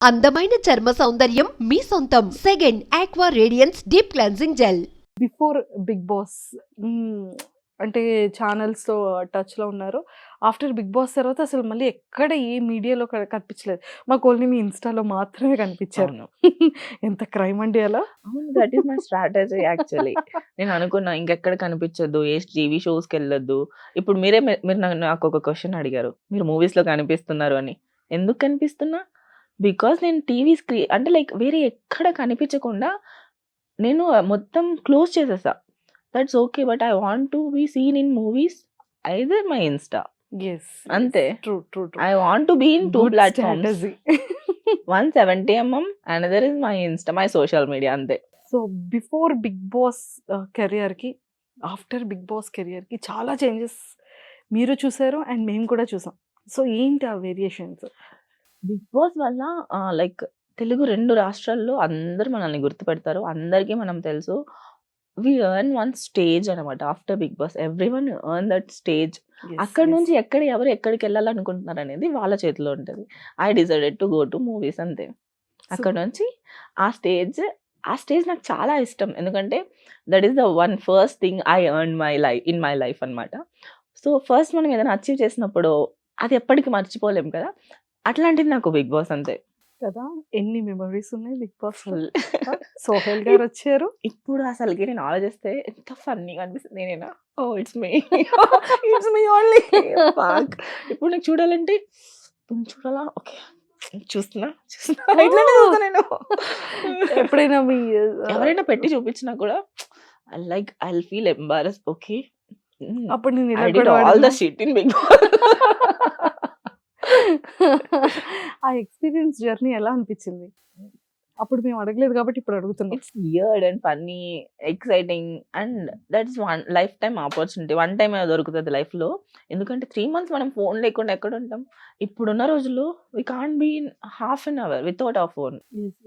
అందమైన చర్మ సౌందర్యం మీ సొంతం. Second aqua radiance deep cleansing gel. Before Bigg Boss అంటే ఛానల్స్‌తో టచ్‌లో ఉన్నారు. ఆఫ్టర్ బిగ్ బాస్ తర్వాత అసలు మళ్ళీ ఎక్కడ ఏ మీడియాలో కనిపించలేదు. మాకు ఓన్లీ మీ ఇన్‌స్టాలో మాత్రమే కనిపించారు. అవును. ఎంత క్రైమ్ అండి అలా? అవును. That is my strategy actually. నేను అనుకున్నా ఇంకెక్కడ కనిపించొద్దు. ఏ టీవీ షోస్‌కెళ్ళొద్దు. ఇప్పుడు మీరు నాకొక క్వెషన్ అడిగారు. మీరు మూవీస్‌లో కనిపిస్తున్నారు అని. ఎందుకు కనిపిస్తున్నా? బికాజ్ నేను టీవీ అంటే లైక్ వేరే ఎక్కడ కనిపించకుండా నేను మొత్తం క్లోజ్ చేసేసా. That's okay. But I want to be seen in movies either my Insta. Yes. అంతే. True. I want to be in 2 good platforms. Strategy. One 70mm, another is my Insta, my social media అంతే. So before Bigg Boss కెరియర్‌కి, after big Boss కెరియర్‌కి చాలా changes మీరు చూసారు and మేము కూడా చూసాం. సో ఏంటి ఆ వేరియేషన్స్? బిగ్ బాస్ వల్ల లైక్ తెలుగు 2 రాష్ట్రాల్లో అందరూ మనల్ని గుర్తుపెడతారు. అందరికీ మనం తెలుసు. వి ఎర్న్ వన్ స్టేజ్ అనమాట. After big boss everyone earn that stage. అక్కడి నుంచి ఎవరు ఎక్కడికి వెళ్ళాలనుకుంటున్నారు అనేది వాళ్ళ చేతిలో ఉంటది. I decided to go to movies అంతే. అక్కడ నుంచి ఆ స్టేజ్ నాకు చాలా ఇష్టం. ఎందుకంటే that is the one first thing I earn in my life అన్నమాట. సో ఫస్ట్ మనం ఏదైనా అచీవ్ చేసినప్పుడు అది ఎప్పటికి మర్చిపోలేం కదా! అట్లాంటిది నాకు బిగ్ బాస్ అంతే. కదా! ఎన్ని మెమోరీస్ ఉన్నాయి బిగ్ బాస్‌లో. సోహెల్ గారు వచ్చారు. ఇప్పుడు అసలుకి నేను ఆలోచిస్తే ఎంత ఫన్నీగా అనిపిస్తుంది. నేనేనా? Oh! It's me. It's me only. Fuck. ఇప్పుడు నాకు చూడాలంటే చూడాలా? ఓకే. చూస్తున్నా. ఇట్లనే చూస్తా నేను. ఎప్పుడైనా మీ ఎవరైనా పెట్టి చూపించినా కూడా I will feel embarrassed. Okay. అప్పుడు నేను ఇలా ఐ డిడ్ కూడా ఆల్ ద వాడినా? Shit in big boss. ఆ ఎక్స్‌పీరియన్స్ జర్నీ ఎలా అనిపించింది? అప్పుడు మేము అడగలేదు కాబట్టి ఇప్పుడు అడుగుతున్నాం. It's weird and funny, exciting and that's one life time opportunity. One time దొరుకుతది లైఫ్‌లో. ఎందుకంటే 3 మంత్స్ మనం ఫోన్ లేకుండా ఎక్కడ ఉంటాం? ఇప్పుడున్న రోజుల్లో we can't be in half an hour without our phone.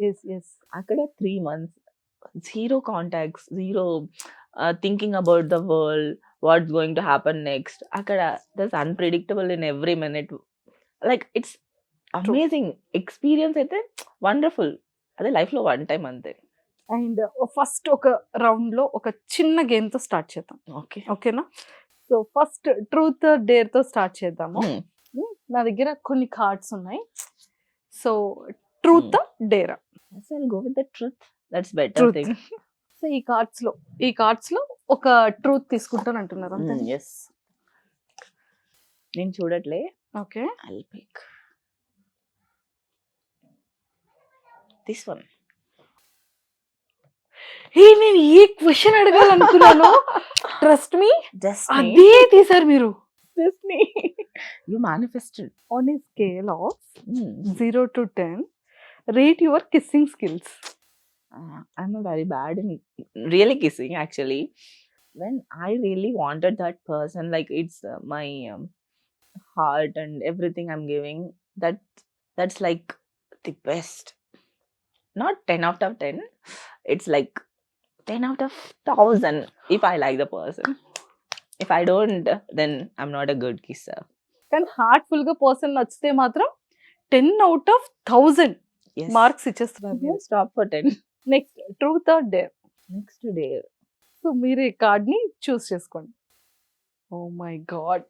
Yes. అక్కడ 3 months zero contacts, zero thinking about the world, what's going to happen next. అక్కడ that's unpredictable in every minute. Like it's amazing experience అయితే wonderful. అదే లైఫ్‌లో one time అంతే. And first ఒక రౌండ్‌లో ఒక చిన్న గేమ్‌తో స్టార్ట్ చేద్దాం. ఓకే. ఓకేనా? సో ఫస్ట్ ట్రూత్ ఆర్ డేర్‌తో స్టార్ట్ చేద్దాము. హ్మ్. నా దగ్గర కొన్ని కార్డ్స్ ఉన్నాయి. So truth Dera? I'll go with the truth. That's better Truth. thing. So ఈ కార్డ్స్‌లో ఒక ట్రూత్ తీసుకుంటాను అంటున్నారు అంతే. Yes. నేను చూడట్లే. Okay. I'll pick this one. నేను ఈ క్వశ్చన్ అడగాలనుకున్నాను. ట్రస్ట్ మీ Destiny. అదే తీశారు మీరు. Destiny. You manifested. On a scale of Hmm. 0 to 10 rate your kissing skills. I'm a very bad in really kissing actually. When I really wanted that person, like it's my heart and everything I'm giving. That's like the best. Not 10 out of 10. It's like 10 out of 1000 if I like the person. If I don't, then I'm not a good kisser. కానీ heartful గా person నచ్చితే మాత్రం 10 out of 1000 Yes. Marks ఇచ్చేస్తున్నారు. Don't stop for 10. Next truth or dare? Next day. So మీరు ఈ card ని choose చేసుకోండి. Oh my god.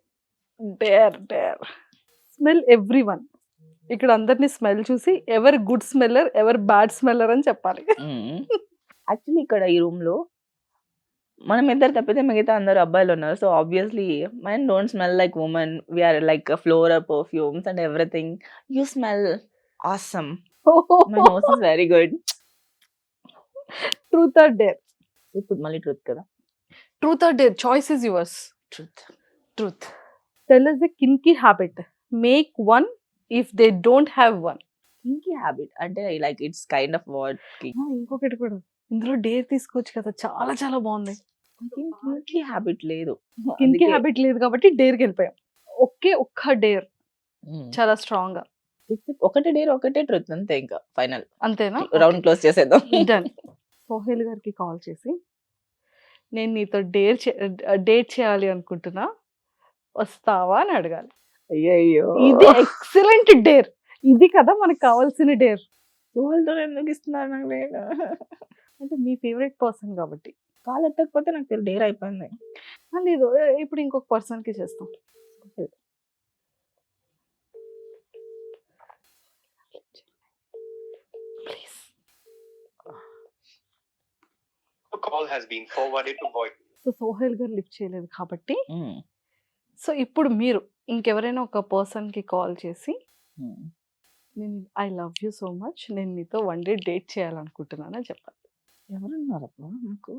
Dare. Smell everyone. ఇక్కడ అందరిని స్మెల్ చూసి ఎవరు గుడ్ స్మెల్లర్, ఎవరు బ్యాడ్ స్మెల్లర్ అని చెప్పాలి. యాక్చువల్లీ ఇక్కడ ఈ రూమ్ లో మనం ఇద్దరు తప్పితే మిగతా అందరు అబ్బాయిలు ఉన్నారు. So obviously men don't smell like women. We are like floral perfumes and everything. You smell awesome. My nose is very good. Truth or dare? ఇప్పుడు మళ్ళీ ట్రూత్ కదా. Truth or dare? Choice is yours. Truth. Tell us a kinky habit. Make one if they don't have one. Kinky habit అంటే like it's kind of what. ఇంకొకటి కూడా ఇందులో dare తీసుకోవచ్చు కదా. చాలా చాలా బాగుంది. కింకీ హ్యాబిట్ లేదు. కింకి హ్యాబిట్ లేదు కాబట్టి డేర్కి వెళ్ళిపోయాం. ఒక్క డేర్ చాలా స్ట్రాంగ్ గా. ఒకటే డేర్ ఒకటే ట్రూత్ అంతే. ఇంకా ఫైనల్ అంతేనా? రౌండ్ క్లోజ్ చేసేద్దాం. డన్. సోహెల్ గారికి కాల్ చేసి నేను నీతో డేట్ చేయాలి అనుకుంటున్నా, వస్తావా అని అడగాలి. అయ్యో ఇది ఎక్సలెంట్ డేర్. ఇది కదా మనకు కావాల్సిన డేర్. సోహెల్తో ఎందుకు ఇస్తున్నారు నాకు డేర్? అంటే మీ ఫేవరెట్ పర్సన్ కాబట్టి. కాల్ ఎత్తకపోతే నాకు డేర్ అయిపోయింది. లేదు ఇప్పుడు ఇంకొక పర్సన్కి చేస్తాం. Please. The call has been forwarded to voice. So Sohail garu lift చేయలేదు కాబట్టి సో ఇప్పుడు మీరు ఇంకెవరైనా ఒక పర్సన్కి కాల్ చేసి నేను I love you so much, నేను నీతో 1 డే డేట్ చేయాలనుకుంటున్నాను అని చెప్పాలి. ఎవరున్నారబ్బా నాకు?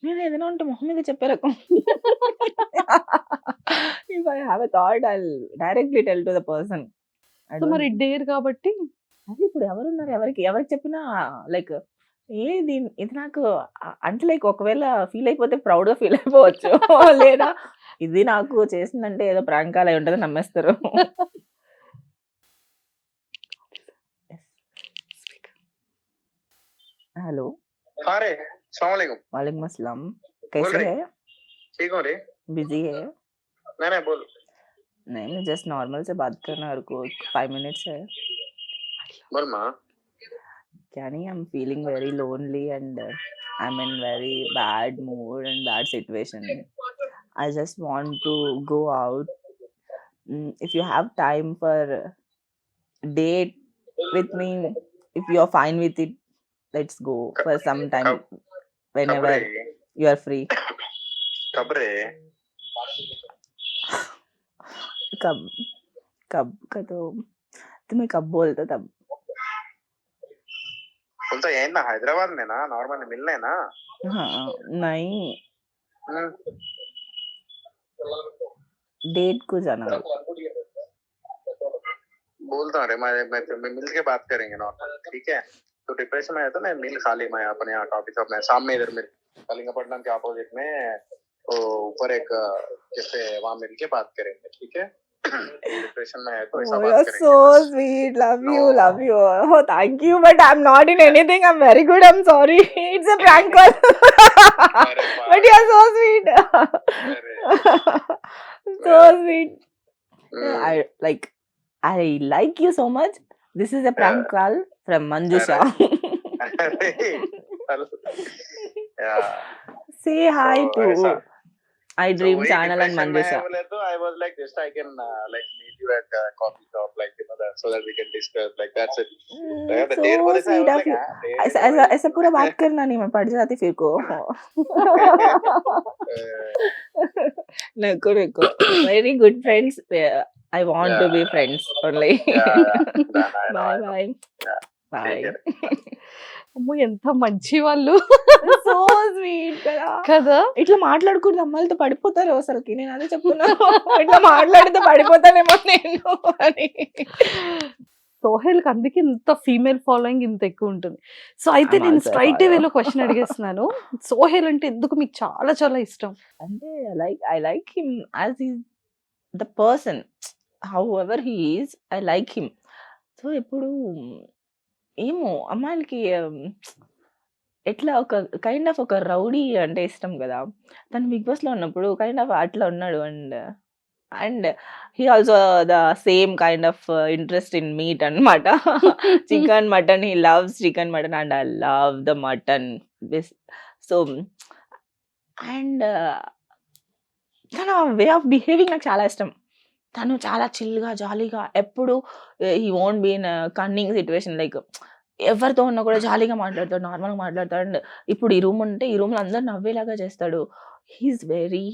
నేను ఏదైనా ఉంటే మొహం మీద చెప్పే రకం. If I have a thought I directly tell to the person. So మరి డేర్ కాబట్టి అది ఇప్పుడు ఎవరున్నారు, ఎవరికి చెప్పినా లైక్ ఏది ఇది నాకు అంటే లైక్ ఒకవేళ ఫీల్ అయిపోతే ప్రౌడ్ గా ఫీల్ అయిపోవచ్చు. లేదా ఇది నాకు చేసిందంటే ఏదో ప్రాంక్ కాల్ అయి ఉంటుంది నమ్మేస్తారు. हेलो हाँ रे, सलामवालेकुम। वालेकुम अस्सलाम, बोल कैसे रहे? है? ठीक हो रे? बिजी है? नहीं बोल। नहीं, मैं जस्ट नॉर्मल से बात करना है, को 5 मिनट्स है। बोल माँ। क्या नहीं, I am feeling very lonely and I am in very bad mood and bad situation. I just want to go out. If you have time for date with me, if you are fine with it, let's go for some time whenever you are free. कब रे? कब कब का तो तुम्हें कब बोलता तब? बोलता यही ना, हैदराबाद में ना नॉर्मली मिलने ना। हाँ नहीं, हम्म, डेट को जाना है। बोलता हूँ रे, मैं मिल के बात करेंगे नॉर्मल, ठीक है? तो डिप्रेशन में है तो मैं मिल खाली मैं अपने यहाँ कॉफी शॉप में सामने इधर में कलिंगपट्टनम के अपोजिट में तो ऊपर एक कैफे, वहाँ मिल के बात करेंगे, ठीक है? डिप्रेशन में है तो ऐसा Oh, बात you're करेंगे so बस। sweet. Love No. you, love you. Oh, thank you. But I'm not in anything. I'm very good. I'm sorry. It's a prank call. अरे But you're so sweet. अरे, So sweet. Hmm, I like you so much. This is a prank call from Manjusha. अरे, yeah. Say hi So, to ऐसा। I So Dream वही channel and depression में है Manjusha. बोले तो I was like just I can like meet you at coffee shop like you know that so that we can discuss like that's it. Yeah, the So date बोले तो I sweet was of like you. हाँ date ऐसा है ऐसा भाई। ऐसा पूरा बात करना नहीं, मैं पड़ जाती फिर को. Neko. Very good friends. I want to be friends only. Yeah, yeah. Bye bye. Yeah. Bye. Take care. అమ్మో ఎంత మంచి వాళ్ళు So sweet కదా. కదా. ఇట్లా మాట్లాడకూడదు, అమ్మాయిలతో పడిపోతారు అసలుకి. నేను అదే చెప్తున్నాను. ఇట్లా మాట్లాడితే పడిపోతానేమో నేను అని. సోహెల్కి అందుకే ఇంత ఫీమేల్ ఫాలోయింగ్ ఇంత ఎక్కువ ఉంటుంది. సో అయితే I'm నేను also a స్ట్రైట్ follower. వేలో క్వశ్చన్ అడిగేస్తున్నాను. సోహెల్ అంటే ఎందుకు మీకు చాలా చాలా ఇష్టం? అంటే I like him as he's the person. However he is, I like him. So ఇప్పుడు ఏమో అమ్మాయిలకి ఎట్లా ఒక కైండ్ ఆఫ్ ఒక రౌడీ అంటే ఇష్టం కదా. తను బిగ్ బాస్ లో ఉన్నప్పుడు కైండ్ ఆఫ్ అట్లా ఉన్నాడు. And he also the same kind of interest in meat అన్నమాట. Chicken mutton, he loves chicken mutton and I love the mutton. So and తన వే ఆఫ్ బిహేవింగ్ నాకు చాలా ఇష్టం. తను చాలా చిల్గా జాలీగా ఎప్పుడు he won't be in cunning situation. Like ఎవరితో ఉన్నా కూడా జాలీగా మాట్లాడతాడు, నార్మల్గా మాట్లాడతాడు. అండ్ ఇప్పుడు ఈ రూమ్ ఉంటే ఈ రూమ్లో అందరు నవ్వేలాగా చేస్తాడు. He is very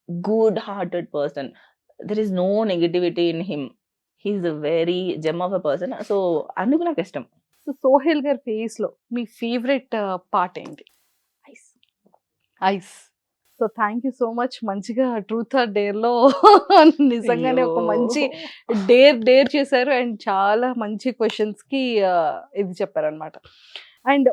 good hearted person. There is no negativity in him. He is a very gem of a person. So అందుకు నాకు ఇష్టం. సో సోహెల్ గారి ఫేస్ లో మీ ఫేవరెట్ పార్ట్ ఏంటి? Eyes. Eyes. So thank you so much. మంచిగా ట్రూత్ ఆర్ డేర్ లో నిజంగానే ఒక మంచి డేర్ చేశారు అండ్ చాలా మంచి క్వశ్చన్స్ కి ఇది చెప్పారనమాట. అండ్